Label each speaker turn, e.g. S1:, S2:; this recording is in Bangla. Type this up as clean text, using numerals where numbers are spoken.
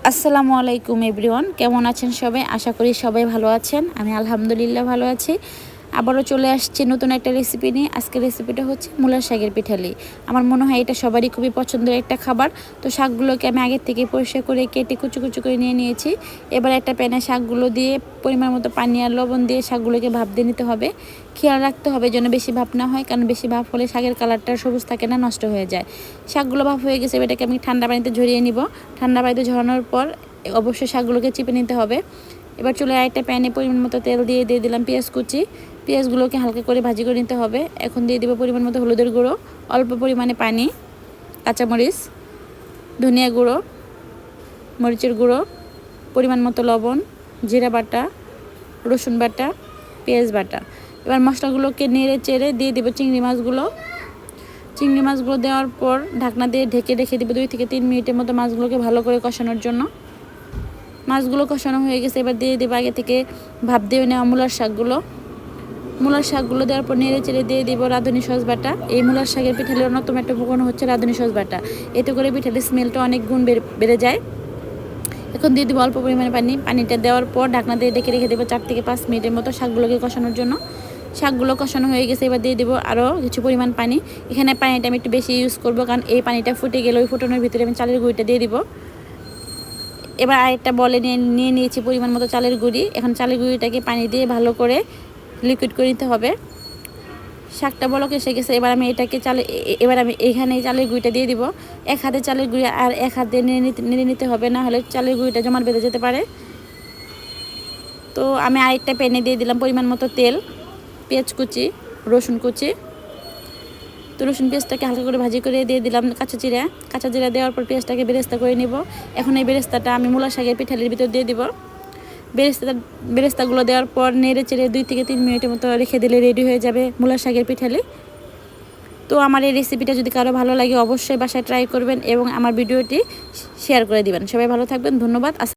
S1: আসসালামু আলাইকুম এভরিওয়ান, কেমন আছেন সবাই? আশা করি সবাই ভালো আছেন। আমি আলহামদুলিল্লাহ ভালো আছি। আবারও চলে আসছি নতুন একটা রেসিপি নিয়ে। আজকের রেসিপিটা হচ্ছে মূলার শাকের পিঠালি। আমার মনে হয় এটা সবারই খুবই পছন্দের একটা খাবার। তো শাকগুলোকে আমি আগের থেকে পরিষ্কার করে কেটে কুচু কুচু করে নিয়ে নিয়েছি। এবার একটা প্যানে শাকগুলো দিয়ে পরিমাণ মতো পানি আর লবণ দিয়ে শাকগুলোকে ভাপ দিয়ে নিতে হবে। খেয়াল রাখতে হবে যেন বেশি ভাপ না হয়, কারণ বেশি ভাপ হলে শাকের কালারটা সবুজ থাকে না, নষ্ট হয়ে যায়। শাকগুলো ভাপ হয়ে গেছে, এটাকে আমি ঠান্ডা পানিতে ঝরিয়ে নিব। ঠান্ডা পানিতে ঝরানোর পর অবশ্যই শাকগুলোকে চিপে নিতে হবে। এবার চুলায় একটা প্যানে পরিমাণ মতো তেল দিয়ে দিলাম পেঁয়াজ কুচি। পেঁয়াজগুলোকে হালকা করে ভাজি করে নিতে হবে। এখন দিয়ে দেবো পরিমাণ মতো হলুদের গুঁড়ো, অল্প পরিমাণে পানি, কাঁচামরিচ, ধনিয়া গুঁড়ো, মরিচের গুঁড়ো, পরিমাণ মতো লবণ, জিরা বাটা, রসুন বাটা, পেঁয়াজ বাটা। এবার মশলাগুলোকে নেড়ে চেড়ে দিয়ে দেবো চিংড়ি মাছগুলো। চিংড়ি মাছগুলো দেওয়ার পর ঢাকনা দিয়ে ঢেকে রেখে দেবো 2 থেকে 3 মিনিটের মতো মাছগুলোকে ভালো করে কষানোর জন্য। মাছগুলো কষানো হয়ে গেছে, এবার দিয়ে দেবো আগে থেকে ভাপ দিয়ে নেওয়া মূলার শাকগুলো। মূলার শাকগুলো দেওয়ার পর নেড়ে চেড়ে দিয়ে দিব রাঁধুনি সস বাটা। এই মূলার শাকের পিঠালির অন্যতম একটা উপকরণ হচ্ছে রাঁধুনি সস বাটা। এতে করে পিঠালির স্মেলটা অনেক গুণ বেড়ে যায়। এখন দিয়ে দেবো অল্প পরিমাণে পানি। পানিটা দেওয়ার পর ঢাকনা দিয়ে ঢেকে রেখে দেবো 4 থেকে 5 মিনিটের মতো শাকগুলোকে কষানোর জন্য। শাকগুলো কষানো হয়ে গেছে, এবার দিয়ে দেবো আরও কিছু পরিমাণ পানি। এখানে পানিটা আমি একটু বেশি ইউজ করবো, কারণ এই পানিটা ফুটে গেলে ওই ফুটানোর ভিতরে আমি চালের গুঁড়িটা দিয়ে দিব। এবার আরেকটা বলে নিয়ে নিয়েছি পরিমাণ মতো চালের গুঁড়ি। এখন চালের গুঁড়িটাকে পানি দিয়ে ভালো করে লিকুইড করে নিতে হবে। শাকটা বলক এসে গেছে, এবার আমি এখানে চালের গুঁড়িটা দিয়ে দিব। এক হাতে চালের গুঁড়ি আর এক হাতে নেড়ে নিতে হবে, না হলে চালের গুঁড়িটা জমাট বেঁধে যেতে পারে। তো আমি আরেকটা প্যানে দিয়ে দিলাম পরিমাণ মতো তেল, পেঁয়াজ কুচি, রসুন কুচি। তো রসুন পেঁয়াজটাকে হালকা করে ভাজি করে দিয়ে দিলাম কাঁচা জিরা দেওয়ার পর পেঁয়াজটাকে বেরেস্তা করে নিব। এখন এই বেরেস্তাটা আমি মূলা শাকের পিঠালির ভিতর দিয়ে দিব। বেরেস্তাগুলো দেওয়ার পর নেড়ে চেড়ে 2 থেকে 3 মিনিটের মতো রেখে দিলে রেডি হয়ে যাবে মূলা শাকের পিঠালি। তো আমার এই রেসিপিটা যদি কারো ভালো লাগে অবশ্যই বাসায় ট্রাই করবেন এবং আমার ভিডিওটি শেয়ার করে দিবেন। সবাই ভালো থাকবেন, ধন্যবাদ।